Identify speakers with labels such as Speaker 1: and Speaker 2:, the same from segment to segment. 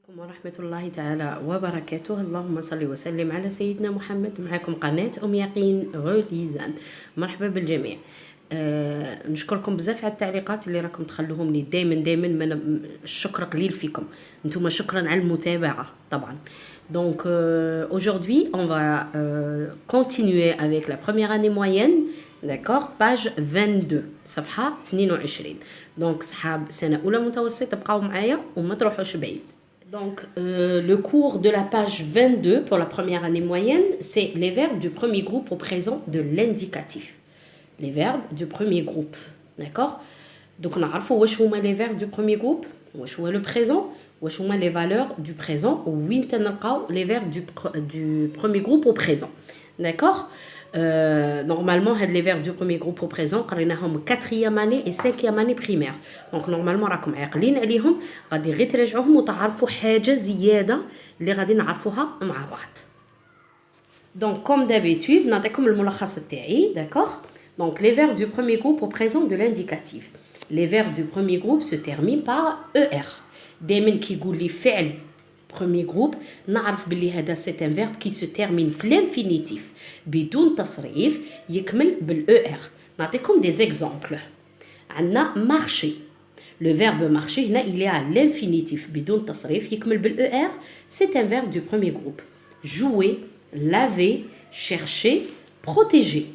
Speaker 1: عليكم ورحمة الله تعالى وبركاته. اللهم صل وسلم على سيدنا محمد. معكم قناة يقين غوليزان. مرحبا بالجميع. نشكركم بزاف على التعليقات اللي راكم تخلوهم لي دائما من الشكر قليل فيكم نتوما. شكرا على المتابعة طبعا. Donc aujourd'hui on va continuer avec la première année moyenne, d'accord, page 22 صفحة 22. donc صحاب سنة أولى متوسط تبقاو معايا وما تروحوش بعيد. Donc, le cours de la page 22 pour la première année moyenne, c'est les verbes du premier groupe au présent de l'indicatif. Les verbes du premier groupe, d'accord? Donc, on a rappelé les verbes du premier groupe, le présent, les valeurs du présent, ou les verbes du premier groupe au présent, d'accord? Normalement les verbes du premier groupe au présent قريناهم 4e année et 5e année primaire. donc normalement راكم عاقلين عليهم غادي غير تراجعوهم وتعرفوا حاجه زياده اللي غادي نعرفوها مع بعض. donc comme d'habitude نعطيكم الملخص تاعي. d'accord. donc les verbes du premier groupe au présent de l'indicatif. les verbes du premier groupe se terminent par er. دائما كيقول لي فعل premier groupe نعرف باللي هذا c'est un verbe qui se termine في l'infinitif بدون تصريف يكمل بالER. نعطيكم des exemples. عندنا marcher. le verbe marcher هنا il est à l'infinitif بدون تصريف يكمل بالER. c'est un verbe du premier groupe. jouer, laver, chercher, protéger.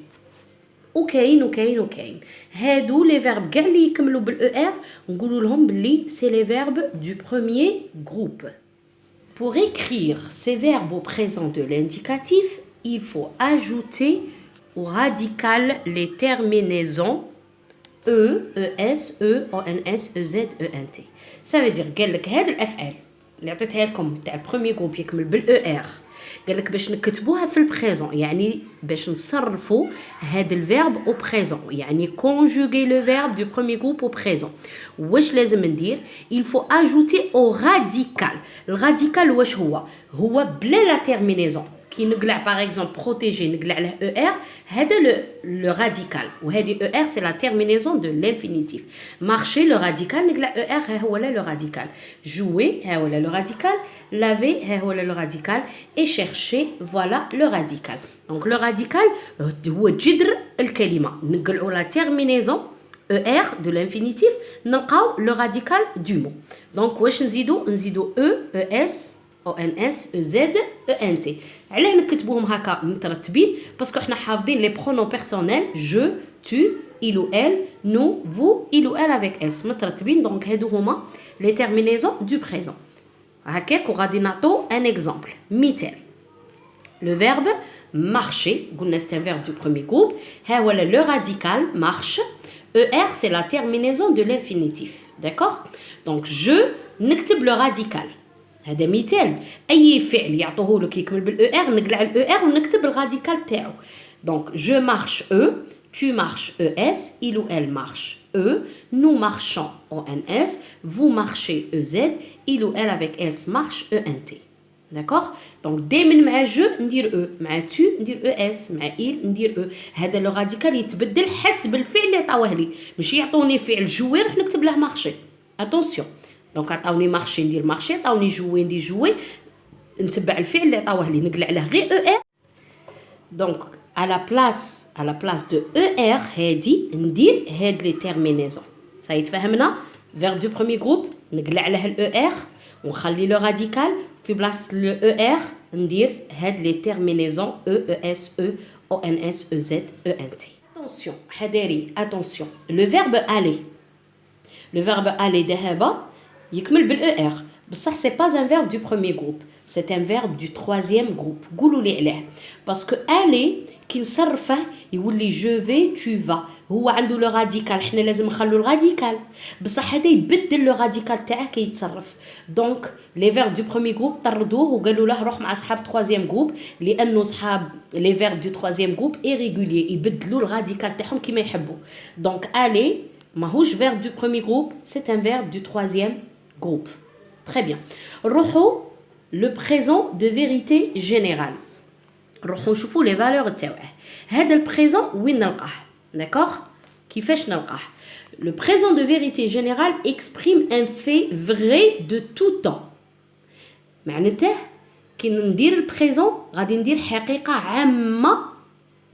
Speaker 1: وكاين هادو les verbes كاع اللي يكملوا بالER نقولوا لهم باللي c'est les verbes du premier groupe. Pour écrire ces verbes au présent de l'indicatif, il faut ajouter au radical les terminaisons e, es, ons, ez, ent. Ça veut dire قال لك هاد الافعال اللي عطيتها لكم تاع البروميير جروب يكمل بالER قال لك باش نكتبوها في البريزون يعني باش نصرفوا هاد الفيرب au présent يعني conjuguer le verbe du premier groupe au présent. واش لازم ندير؟ il faut ajouter au radical. الراديكال واش هو بلا لا terminaison. كي نقلع باغ اكزومبل بروتيجي نقلع له ER هذا لو راديكال وهذه ER سي لا تيرمينيزون دو لانفينيتيف. مارشي لو راديكال نقلع ER ها هو لا لو راديكال. جوي ها هو لا لو راديكال. لافي ها هو لا لو راديكال. اي شيرشي فوالا لو راديكال. دونك لو راديكال هو جذر الكلمه نقلعوا لا تيرمينيزون ER de l'infinitif نلقاو لو راديكال دو مو. دونك واش نزيدو ES ONS EZ ENT. علاه نكتبوهم هكا مترتبين باسكو حنا حافظين لي برونون بيرسونيل جو tu il ou elle nous vous il ou elle avec s مترتبين. دونك هادو هما لي تيرمينيزون دو بريزون. هكاك وغادي نعطو ان اكزامبل مثال. لو فيرب marcher قلنا c'est un verbe du premier groupe. ها هو لو راديكال marche. ER c'est la terminaison de l'infinitif. d'accord. donc je نكتب لو راديكال. هذا مثال. اي فعل يعطوه لك يكمل بالER نقلع الER ونكتب الراديكال تاعو. donc je marche E, tu marches ES, il ou elle marche E, nous marchons ONS, vous marchez EZ, il ou elle avec S marche ENT. d'accord. donc دائما مع جو ندير E, مع tu ندير ES, مع il ندير E. هذا لو راديكال يتبدل حسب الفعل اللي عطاوه لي. ماشي يعطوني فعل جوي راح نكتب له مارشي. اتونسيون. دونك عطاوني مارشي ندير مارشي عطاوني جوي ندير جوي نتبع الفعل اللي عطاوه لي نقلع عليه غير ER. دونك à la place de ER هادي ندير هاد لي تيرمينيزون. صاي تفهمنا. verbe du premier groupe نقلع عليه الER ونخلي لو راديكال في بلاصه لو ER ندير هاد لي تيرمينيزون ES E ONS EZ ENT. attention حذاري attention. le verbe aller ذهب يكمل بالER بصح c'est pas un verbe du premier groupe, c'est un verbe du troisième groupe. قولوا لي علاه باسكو aller كي نصرفه يولي je vais tu vas هو عنده لو راديكال. حنا لازم نخلو الراديكال بصح هذا يبدل لو راديكال تاعه كي يتصرف. دونك لي فيرب دو بروميي جروب طردوه وقالوا له روح مع صحاب تروازيام جروب لانه صحاب لي فيرب دو تروازيام جروب ايريغولي يبدلوا الراديكال تاعهم كيما يحبوا. دونك aller ماهوش verbe du premier groupe, c'est un verbe du troisième groupe. Très bien. نروحو le présent de vérité générale. نروحو نشوفو les valeurs تاعه. هذا البريزون وين نلقاه؟ d'accord. كيفاش نلقاه؟ le présent de vérité générale exprime un fait vrai de tout temps. معناته كي ندير البريزون غادي ندير حقيقة عامة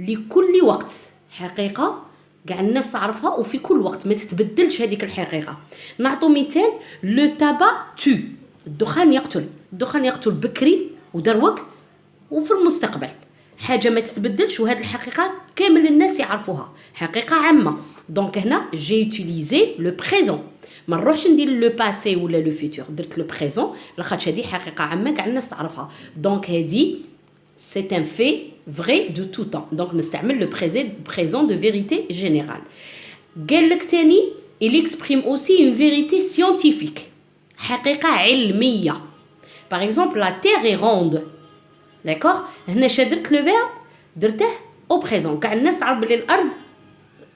Speaker 1: لكل وقت، حقيقة كاع الناس تعرفها وفي كل وقت ما تتبدلش هذيك الحقيقة. نعطو مثال لو تابا تو، الدخان يقتل، الدخان يقتل بكري ودروك وفي المستقبل، حاجة ما تتبدلش وهذه الحقيقة كامل الناس يعرفوها، حقيقة عامة. دونك هنا جي يوتيليزي لو بريزون، ما نروحش ندير لو باسي ولا لو فيتور، درت لو بريزون لاخاطش هذه حقيقة عامة كاع الناس تعرفها. دونك هذه سي ان في vrai de tout temps. Donc نستعمل le présent de vérité générale. قال لك تاني il exprime aussi une vérité scientifique، حقيقة علمية. Par exemple la terre est ronde. D'accord؟ هنا شدرت le verbe درته au présent، كاع الناس تعرف بلي الأرض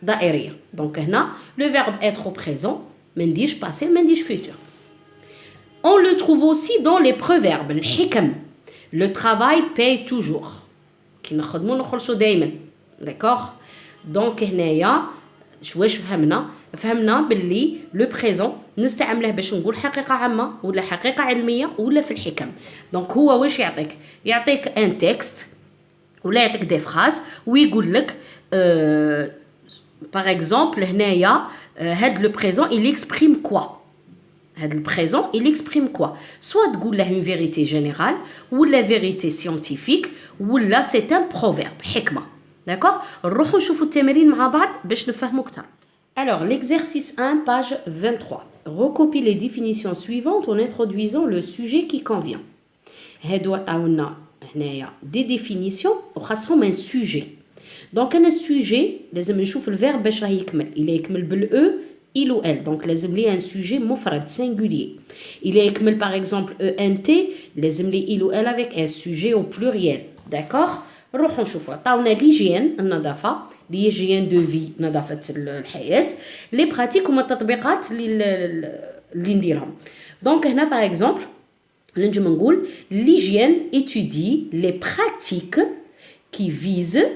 Speaker 1: دائرية. Donc هنا le verbe être au présent ما نديرش passé ما نديرش futur. On le trouve aussi dans les proverbes، الحكم. Le travail paye toujours، كي نخدمو نخلصو دايما. داكوغ؟ دونك هنايا واش فهمنا باللي لو بريزون نستعمله باش نقول حقيقه عامه ولا حقيقه علميه ولا في الحكم. دونك هو واش يعطيك ان تكست ولا يعطيك دي فراز ويقول لك باغ اكزومبل هنايا هاد لو بريزون il exprime quoi، هاد البريزون il exprime quoi، soit تقول له une vérité générale ولا vérité scientifique ولا c'est un proverbe، حكمة. d'accord؟ نروحو نشوفو التمارين مع بعض باش نفهمو أكتر. Alors l'exercice 1 page 23. Recopie les définitions suivantes en introduisant le sujet qui convient. هادو عطاونا هنايا دي ديفينيسيون وخاصهم un sujet. دونك انا السوجي لازم نشوف الفيرب باش راه يكمل، الا يكمل بالاو il ou elle، donc لازم لي ان سوجي مفرد singulier. il يكمل par exemple ent لازم لي il ou elle avec un sujet au pluriel. d'accord؟ نروحو نشوفوا. عطاونا ليجيان النظافه، ليجيان دو في نظافه الحياه، لي براتيك هما التطبيقات اللي نديرهم. دونك هنا باغ اكزومبل نجم نقول ليجيان étudie les pratiques qui visent،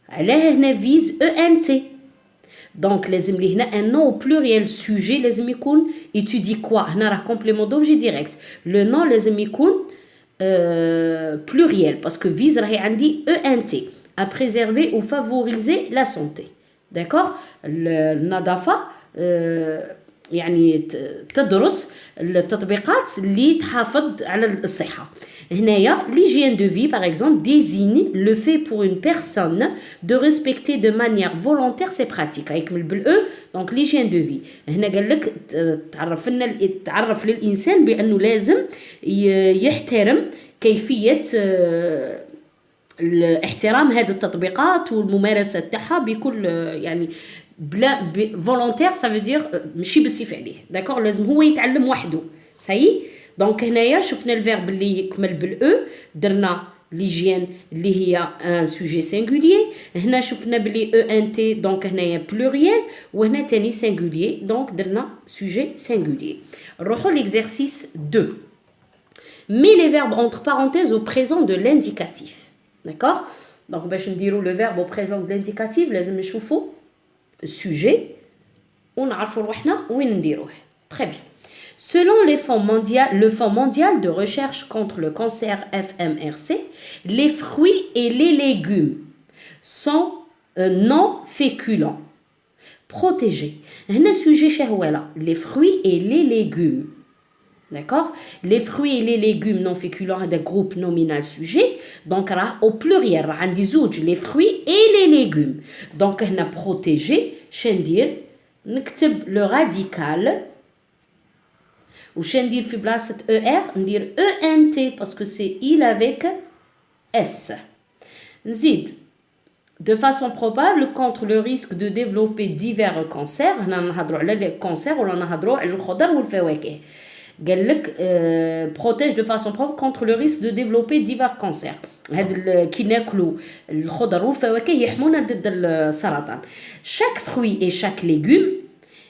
Speaker 1: علاه هنا فيز ent. دونك لازم لي هنا ان نو بلوريال سوجي لازم يكون étudie كوا، هنا راه كومبليمون دوبجي ديريكت. لو نو لازم يكون pluriel parce que vise راهي عندي ent à préserver ou favoriser la santé. d'accord؟ النظافة يعني تدرس التطبيقات اللي تحافظ على الصحة. هنايا l'hygiène de vie par exemple désigne le fait pour une personne de respecter de manière volontaire ses pratiques. يكمل بالأو donc l'hygiène de vie. هنا قال لك تعرف للإنسان بأنه لازم يحترم كيفية الاحترام هذه التطبيقات والممارسة تاعها بكل يعني بلا فولونتير، ça veut dire ماشي بالسيف عليه. داكور؟ لازم هو يتعلم وحده. ساي دونك هنايا شفنا الفيرب اللي يكمل بالاو درنا ليجيان اللي هي ان سوجي سينغولير. هنا شفنا بلي او ان تي دونك هنايا بلوريال وهنا تاني سينغولير دونك درنا سوجي سينغولير. نروحو ليكزرسيس 2. mets les verbes entre parenthèses au présent de l'indicatif. d'accord؟ donc باش نديرو le verbe au présent de l'indicatif لازم نشوفو السوجي ونعرفو روحنا وين نديروه. très bien. Selon le Fonds mondial de recherche contre le cancer FMRC, les fruits et les légumes sont non féculents. Protégés. هنا sujet شهوة les fruits et les légumes. D'accord? Les fruits et les légumes non féculents هذا groupe nominal sujet. Donc راه au pluriel راه عندي زوج les fruits et les légumes. Donc هنا protégé شندير نكتب le radical وش ندير في بلاصة ER ندير ENT parce que c'est il avec S. نزيد de façon probable contre le risque de développer divers cancers. هنا نهضروا على لي كونسير ولا نهضروا على الخضر والفواكه. قال لك protège de façon probable contre le risque de développer divers cancers. هاد كي ناكلوا الخضر والفواكه يحمونا ضد السرطان. chaque fruit et chaque légume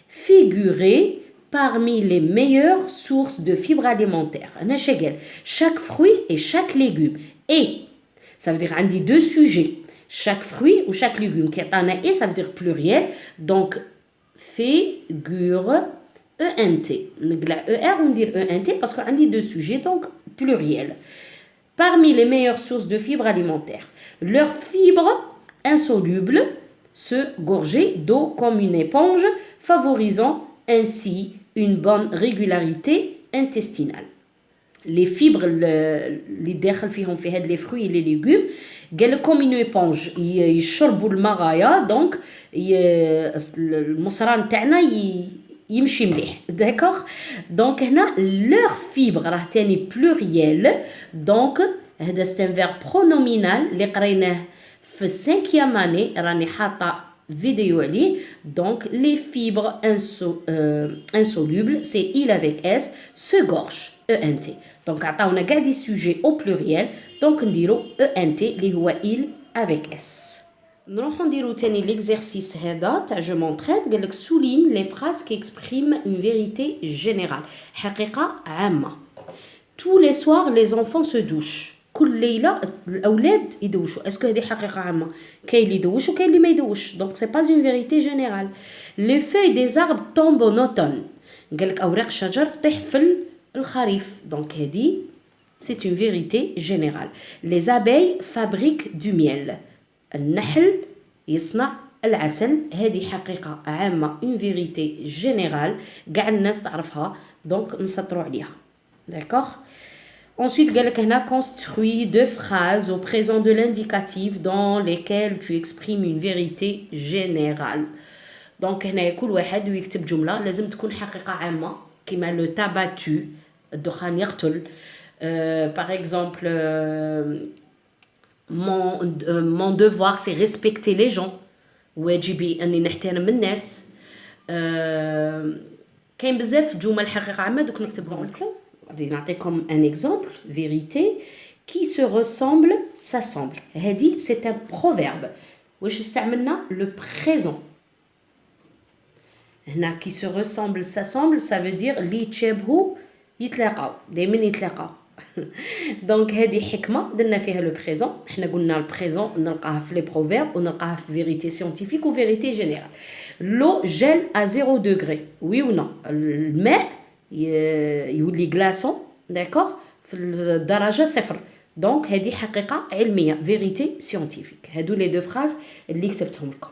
Speaker 1: figurait parmi les meilleures sources de fibres alimentaires. هنا شغل chaque fruit et chaque légume et ça veut dire عندي deux sujets chaque fruit ou chaque légume qui عطانا et ça veut dire pluriel donc figure ENT نقلع ER وندير ENT parce que عندي deux sujets donc pluriel. Parmi les meilleures sources de fibres alimentaires, leurs fibres insolubles se gorger d'eau comme une éponge, favorisant ainsi une bonne régularité intestinale. Les fibres اللي داخل فيهم في هاد لي فروي et les légumes قال لك comme une éponge يشربوا المغايا دونك المصران تاعنا يمشي مليح داكوغ دونك هنا لور فيبر راه تاني بلوريال دونك هذا ستان فيرب برونومينال اللي قريناه في السانكيام اني راني حاطه فيديو عليه دونك لي فيبر insolubles c'est il avec s se gorge ENT دونك عطاونا كاع دي سوجي او بلوريال دونك نديرو ENT اللي هو il avec s. نروحو نديرو تاني ليكزارسيس هذا تاع جو مونطرين قالك souligne les phrases qui expriment une vérité générale حقيقة عامة. tous les soirs les enfants se douchent كل ليلة الأولاد يدوشوا اسكو هذه حقيقة عامة كاين اللي يدوش وكاين اللي ما يدوش دونك سي با اون فيريتي جينيرال. les feuilles des arbres tombent en automne قالك أوراق الشجر تطيح في الخريف دونك هذه c'est une vérité générale. les abeilles fabriquent du miel النحل يصنع العسل هذه حقيقة عامة une vérité générale قاع الناس تعرفها دونك نسطروا عليها داكوغ. Ensuite, Galakana construit deux phrases au présent de l'indicatif dans lesquelles tu exprimes une vérité générale. Donc, هنا كل واحد ويكتب جملة لازم تكون حقيقة عامة كما le tabac tue الدخان يقتل. Par exemple, mon devoir c'est respecter les gens. واجبي أني نحترم الناس. كاين بزاف جمل حقيقة عامة دوك نكتبهم لكم. نعطيكم un exemple vérité qui se ressemble s'assemble هذه c'est un proverbe واش استعملنا le présent هنا qui se ressemble s'assemble ça veut dire اللي يتشابهوا يتلاقاو دائما يتلاقاو دونك هذه حكمه درنا فيها لو بريزون حنا قلنا البريزون نلقاها في لي بروفيرب ونلقاها في فيريتي سيانتيفيك و فيريتي جينيرال. لو جيل ا 0 دوغري وي و نو الماء يولي غلاسون داكوغ في الدرجه صفر دونك هذه حقيقه علميه فيريتي سيانتيفيك. هادو لي دو فراز اللي كتبتهم لكم.